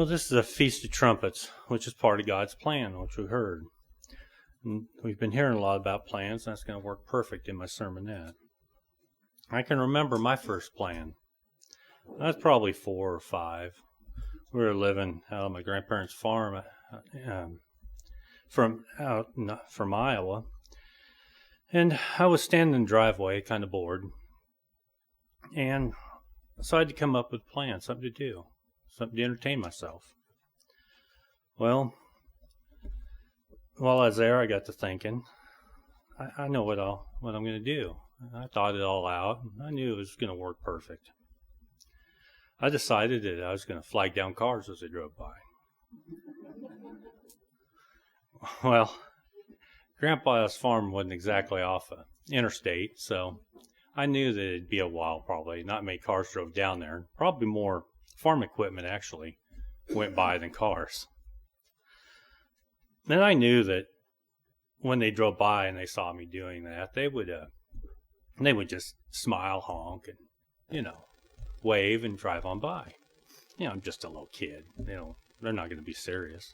Well, this is a Feast of Trumpets, which is part of God's plan, which we heard. And we've been hearing a lot about plans, and that's going to work perfect in my sermonette. I can remember my first plan. I was probably 4 or 5. We were living out on my grandparents' farm from Iowa. And I was standing in the driveway, kind of bored. And so I had to come up with a plan, something to do, something to entertain myself. Well, while I was there, I got to thinking, I know what I'm going to do. I thought it all out, and I knew it was going to work perfect. I decided that I was going to flag down cars as they drove by. Well, Grandpa's farm wasn't exactly off an interstate, so I knew that it'd be a while probably. Not many cars drove down there. Probably more farm equipment actually went by than cars. Then I knew that when they drove by and they saw me doing that, they would just smile, honk, and, wave and drive on by. I'm just a little kid. They're not going to be serious.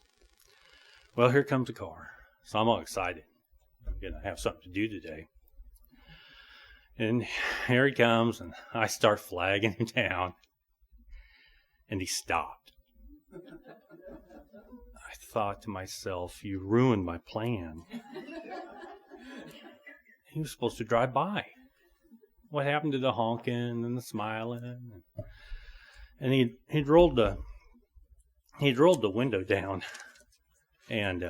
Well, here comes a car. So I'm all excited. I'm going to have something to do today. And here he comes, and I start flagging him down. And he stopped. I thought to myself, you ruined my plan. He was supposed to drive by. What happened to the honking and the smiling? And he'd rolled the window down, and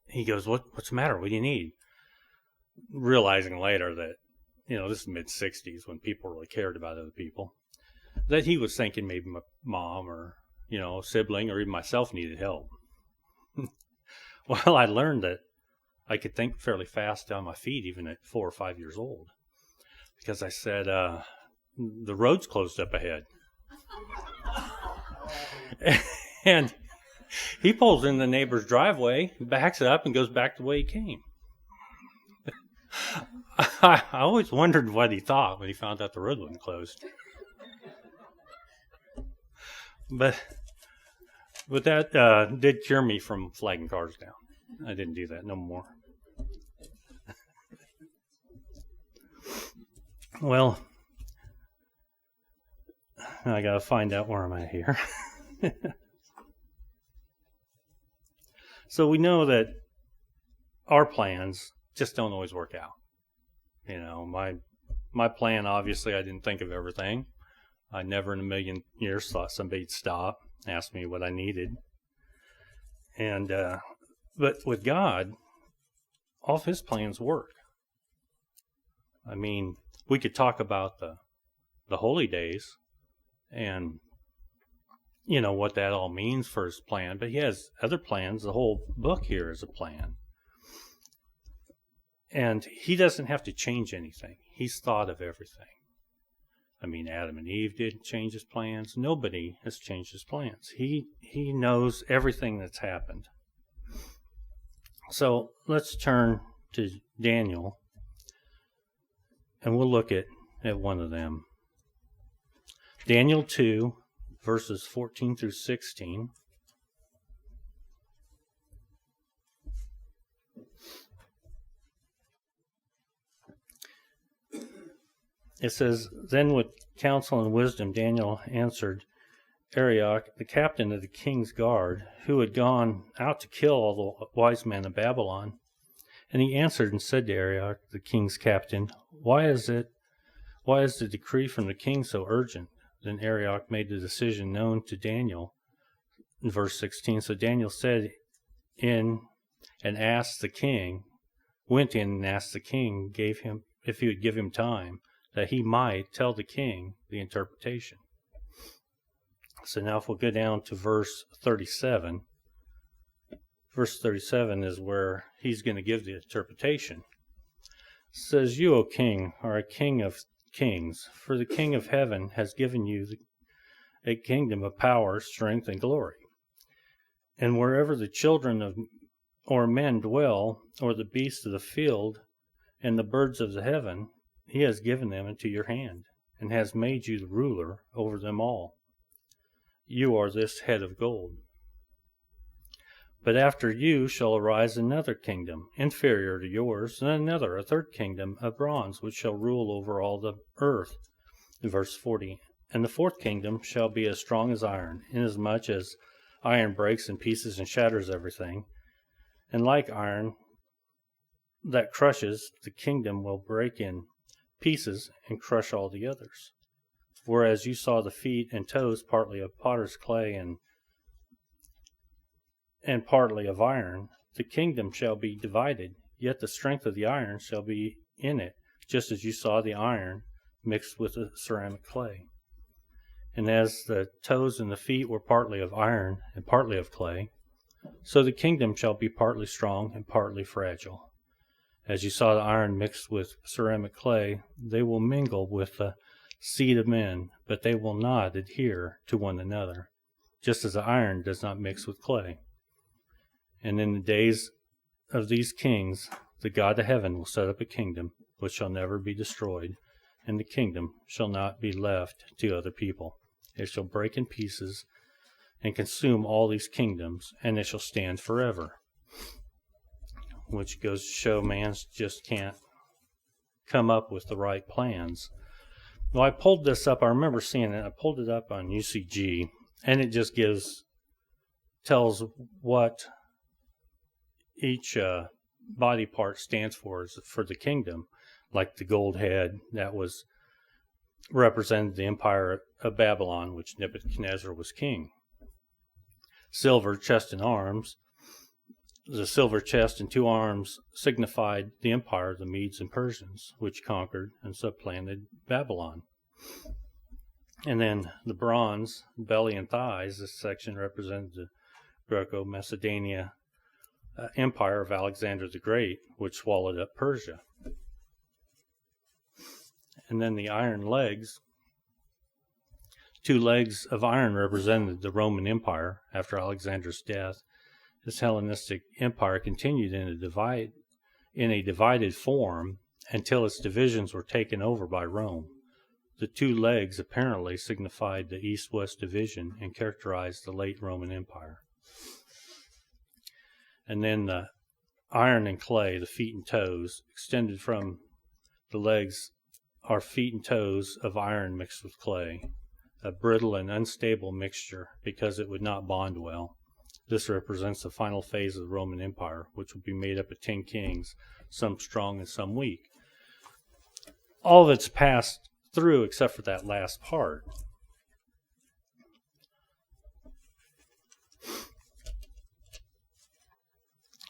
he goes, "What's the matter? What do you need?" Realizing later that this is mid-60s when people really cared about other people, that he was thinking maybe my mom or a sibling or even myself needed help. Well, I learned that I could think fairly fast on my feet even at 4 or 5 years old. Because I said, the road's closed up ahead. And he pulls in the neighbor's driveway, backs up, and goes back the way he came. I always wondered what he thought when he found out the road wasn't closed. But that did cure me from flagging cars down. I didn't do that no more. Well, I gotta find out where I'm at here. So we know that our plans just don't always work out. My plan, obviously, I didn't think of everything. I never in a million years thought somebody'd stop, ask me what I needed. And but with God, all of his plans work. I mean, we could talk about the holy days and what that all means for his plan, but he has other plans. The whole book here is a plan. And he doesn't have to change anything. He's thought of everything. I mean, Adam and Eve didn't change his plans. Nobody has changed his plans. He knows everything that's happened. So let's turn to Daniel, and we'll look at one of them. Daniel 2, verses 14 through 16. It says, "Then with counsel and wisdom Daniel answered Arioch, the captain of the king's guard, who had gone out to kill all the wise men of Babylon. And he answered and said to Arioch, the king's captain, Why is the decree from the king so urgent?" Then Arioch made the decision known to Daniel. In verse 16, so Daniel went in and asked the king, gave him if he would give him time, that he might tell the king the interpretation. So now if we'll go down to verse 37. Verse 37 is where he's going to give the interpretation. It says, "You, O king, are a king of kings, for the king of heaven has given you a kingdom of power, strength, and glory. And wherever the children of or men dwell, or the beasts of the field, and the birds of the heaven, he has given them into your hand, and has made you the ruler over them all. You are this head of gold. But after you shall arise another kingdom, inferior to yours, and another, a third kingdom of bronze, which shall rule over all the earth. In verse 40, and the fourth kingdom shall be as strong as iron, inasmuch as iron breaks in pieces and shatters everything. And like iron that crushes, the kingdom will break in pieces and crush all the others. Whereas you saw the feet and toes partly of potter's clay and partly of iron, the kingdom shall be divided, yet the strength of the iron shall be in it, just as you saw the iron mixed with the ceramic clay. And as the toes and the feet were partly of iron and partly of clay, so the kingdom shall be partly strong and partly fragile. As you saw the iron mixed with ceramic clay, they will mingle with the seed of men, but they will not adhere to one another, just as the iron does not mix with clay. And in the days of these kings, the God of heaven will set up a kingdom which shall never be destroyed, and the kingdom shall not be left to other people. It shall break in pieces and consume all these kingdoms, and it shall stand forever. Which goes to show man just can't come up with the right plans. Well, I pulled this up. I remember seeing it. I pulled it up on UCG, and it just tells what each body part stands for the kingdom. Like the gold head, that represented the empire of Babylon, which Nebuchadnezzar was king. Silver, chest and arms. The silver chest and 2 arms signified the empire of the Medes and Persians, which conquered and supplanted Babylon. And then the bronze, belly and thighs, this section represented the Greco-Macedonia empire of Alexander the Great, which swallowed up Persia. And then the iron legs, 2 legs of iron represented the Roman Empire after Alexander's death. This Hellenistic empire continued in a divided form until its divisions were taken over by Rome. The 2 legs apparently signified the east-west division and characterized the late Roman Empire. And then the iron and clay, the feet and toes, extended from the legs are feet and toes of iron mixed with clay, a brittle and unstable mixture because it would not bond well. This represents the final phase of the Roman Empire, which would be made up of 10 kings, some strong and some weak. All of it's passed through except for that last part.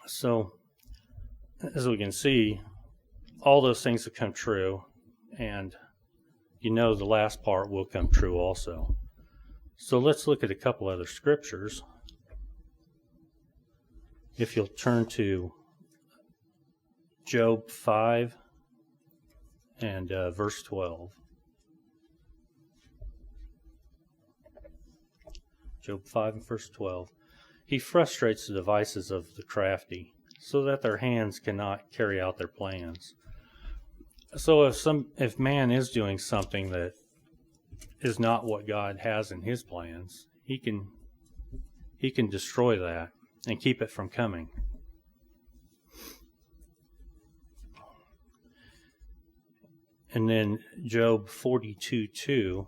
So, as we can see, all those things have come true, and the last part will come true also. So let's look at a couple other scriptures. If you'll turn to Job 5 and verse 12. Job 5 and verse 12. He frustrates the devices of the crafty, so that their hands cannot carry out their plans. So if man is doing something that is not what God has in his plans, he can destroy that and keep it from coming. And then Job 42:2.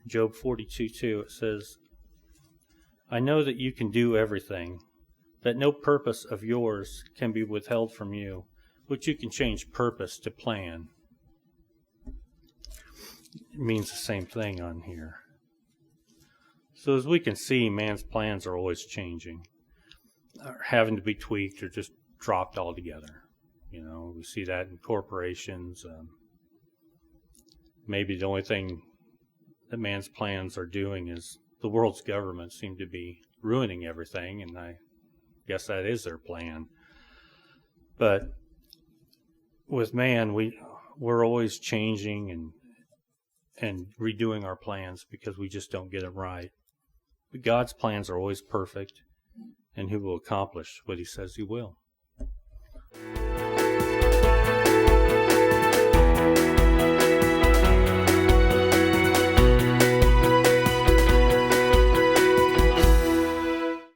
Job 42:2, it says, I know that you can do everything, that no purpose of yours can be withheld from you, which you can change purpose to plan. It means the same thing on here. So as we can see, man's plans are always changing, or having to be tweaked or just dropped altogether. We see that in corporations. Maybe the only thing that man's plans are doing is the world's government seem to be ruining everything, and I guess that is their plan. But with man, we're always changing and redoing our plans because we just don't get it right. But God's plans are always perfect, and He will accomplish what He says He will.